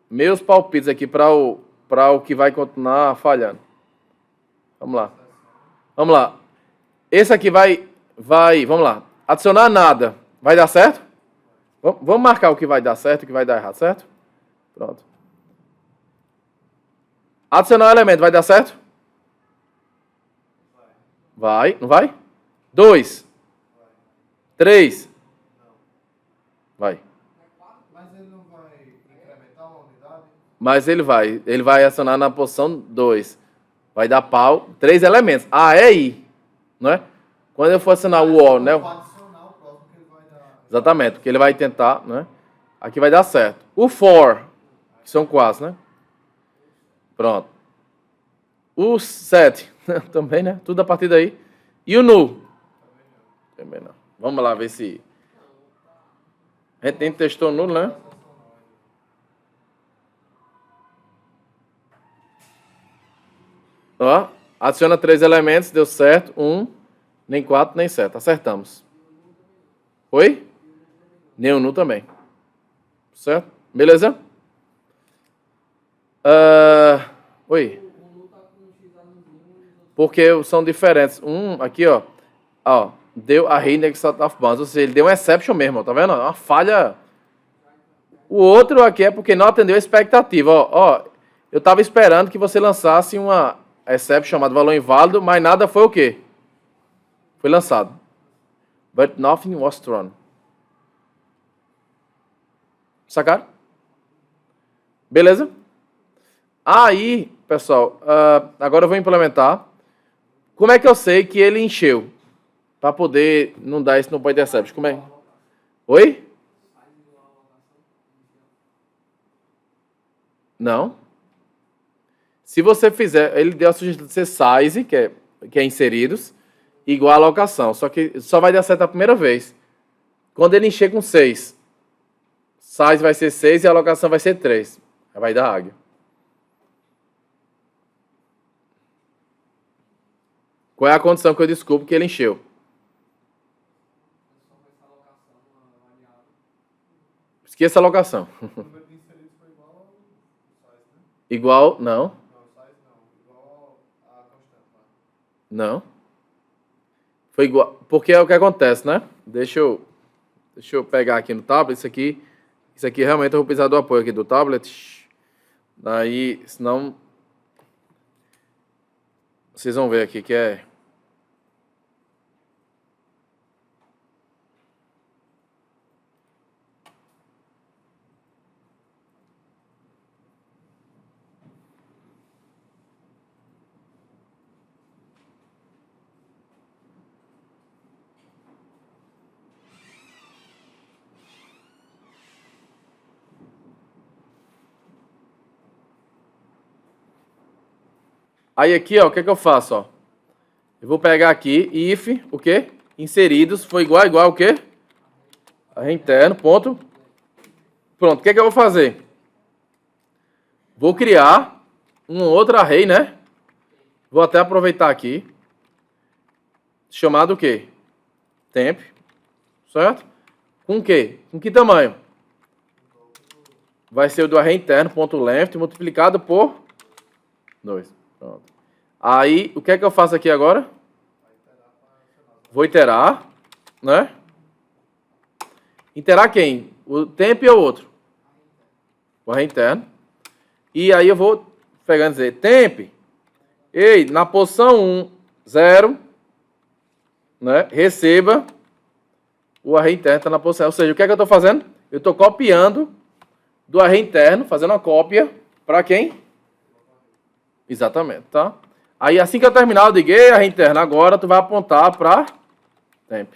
Meus palpites aqui para o que vai continuar falhando. Vamos lá. Vamos lá. Esse aqui vai, vamos lá. Adicionar nada. Vai dar certo? Vamos marcar o que vai dar certo e o que vai dar errado, certo? Pronto. Adicionar um elemento, vai dar certo? Vai, não vai? 2. 3. Vai. Mas ele não vai incrementar uma unidade? Mas ele vai acionar na posição 2. Vai dar pau, 3 elementos. A, E, I. Não é? Quando eu for acionar o O, né? Adicionar o próximo que ele vai dar. Exatamente, porque ele vai tentar, né? Aqui vai dar certo. O for, que são 4, né? Pronto. O 7, também, né? Tudo a partir daí. E o null? Também não. Vamos lá ver se... A gente testou o null, né? Ó, adiciona 3 elementos, deu certo. 1, nem 4, nem 7. Acertamos. Oi? Nem o null também. Certo? Beleza? Oi? Porque são diferentes. Aqui, ó. Ó, deu a index out of bounds. Ou seja, ele deu um exception mesmo, ó, tá vendo? Uma falha. O outro aqui é porque não atendeu a expectativa. Ó, eu tava esperando que você lançasse uma exception chamada valor inválido, mas nada foi o quê? Foi lançado. But nothing was thrown. Sacaram? Beleza? Aí, pessoal, agora eu vou implementar. Como é que eu sei que ele encheu? Para poder não dar esse no point exception. Como é? Oi? Não. Se você fizer, ele deu a sugestão de ser size, que é inseridos, igual a alocação. Só que só vai dar certo a primeira vez. Quando ele encher com 6, size vai ser 6 e a alocação vai ser 3. Aí vai dar águia. Qual é a condição que eu descubro que ele encheu? Esqueça a alocação. Igual, não. Não. Foi igual, porque é o que acontece, né? Deixa eu pegar aqui no tablet, isso aqui realmente eu vou precisar do apoio aqui do tablet. Daí, senão vocês vão ver aqui que é... Aí aqui, ó, o que é que eu faço, ó? Eu vou pegar aqui, if, o quê? Inseridos, foi igual o quê? Array interno, ponto. Pronto, o que é que eu vou fazer? Vou criar um outro array, né? Vou até aproveitar aqui. Chamado o quê? Temp. Certo? Com o quê? Com que tamanho? Vai ser o do array interno, ponto length, multiplicado por 2. Pronto. Aí, o que é que eu faço aqui agora? Vou iterar, né? Iterar quem? O temp ou o outro? O array interno. E aí eu vou pegando e dizer, temp, ei, na posição 1, 0, né? Receba o array interno tá na posição. Ou seja, o que é que eu estou fazendo? Eu estou copiando do array interno, fazendo uma cópia para quem? Exatamente, tá? Aí assim que eu terminar, eu digo, ei, array interno, agora tu vai apontar para temp.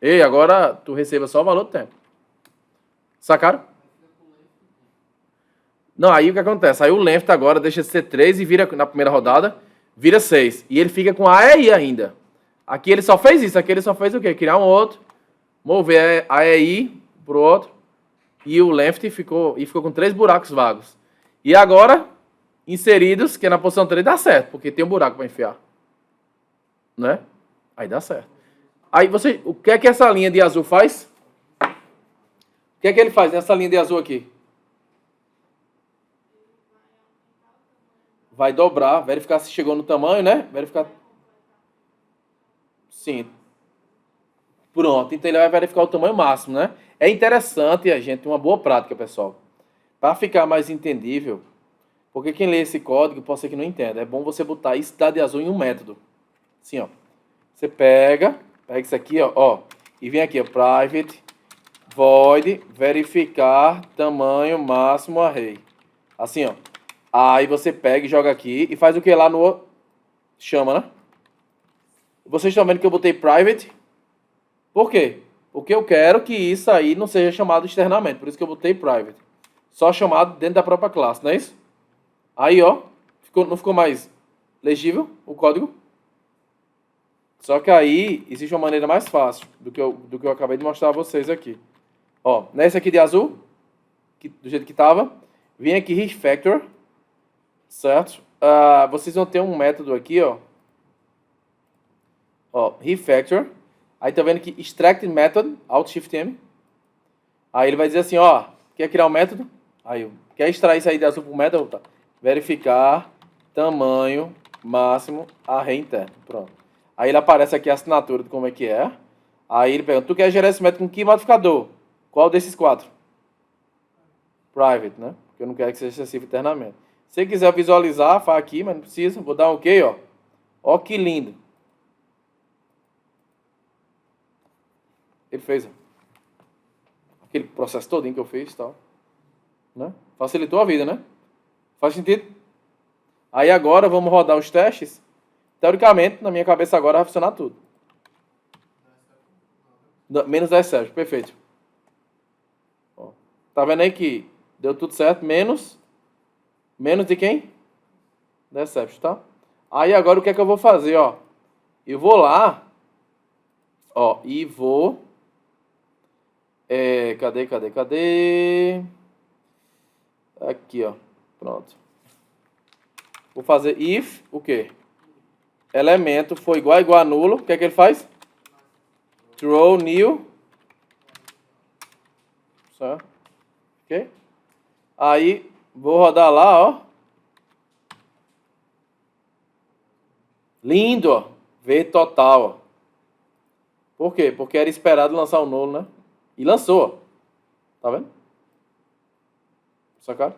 Ei, agora tu receba só o valor do tempo. Sacaram? Não, aí o que acontece? Aí o length agora deixa de ser 3 e vira, na primeira rodada, vira 6. E ele fica com a EI ainda. Aqui ele só fez isso. Aqui ele só fez o quê? Criar um outro, mover a EI pro outro. E o length ficou com 3 buracos vagos. E agora, inseridos, que é na posição 3, dá certo, porque tem um buraco para enfiar. Né? Aí dá certo. Aí você, o que é que essa linha de azul faz? O que é que ele faz nessa linha de azul aqui? Vai dobrar, verificar se chegou no tamanho, né? Verificar. Sim. Pronto, então ele vai verificar o tamanho máximo, né? É interessante, a gente, uma boa prática, pessoal. Para ficar mais entendível, porque quem lê esse código pode ser que não entenda. É bom você botar isso de azul em um método. Assim, ó. Você pega isso aqui, ó, e vem aqui, ó, private void verificar tamanho máximo array. Assim, ó. Aí você pega e joga aqui e faz o que lá no... Chama, né? Vocês estão vendo que eu botei private. Por quê? Porque eu quero que isso aí não seja chamado externamente. Por isso que eu botei private. Só chamado dentro da própria classe, não é isso? Aí, ó. Não ficou mais legível o código? Só que aí existe uma maneira mais fácil do que eu acabei de mostrar a vocês aqui. Ó, nesse aqui de azul, do jeito que estava, vem aqui refactor, certo? Vocês vão ter um método aqui, ó. Ó, refactor. Aí tá vendo que extract method, Alt Shift M. Aí ele vai dizer assim, ó, quer criar um método? Aí, quer extrair isso aí de azul pro método? Tá. Verificar tamanho máximo array interno. Pronto. Aí ele aparece aqui a assinatura de como é que é. Aí ele pergunta, tu quer gerar esse método com que modificador? Qual desses 4? Private, né? Porque eu não quero que seja excessivo internamente. Se quiser visualizar, faz aqui, mas não precisa. Vou dar um OK, ó. Ó que lindo. Ele fez, ó. Aquele processo todinho que eu fiz e tal. Né? Facilitou a vida, né? Faz sentido? Aí agora vamos rodar os testes. Teoricamente, na minha cabeça agora vai funcionar tudo. Menos 10 exceptions, perfeito. Ó, tá vendo aí que deu tudo certo, menos de quem? 10 exceptions, tá? Aí agora o que é que eu vou fazer, ó? Eu vou lá, ó, e vou... cadê? Aqui, ó, pronto. Vou fazer if, o quê? Elemento foi igual a nulo. O que é que ele faz? Throw new. Certo? Ok? Aí, vou rodar lá, ó. Lindo, ó. V total, ó. Por quê? Porque era esperado lançar o nulo, né? E lançou, ó. Tá vendo? Sacaram?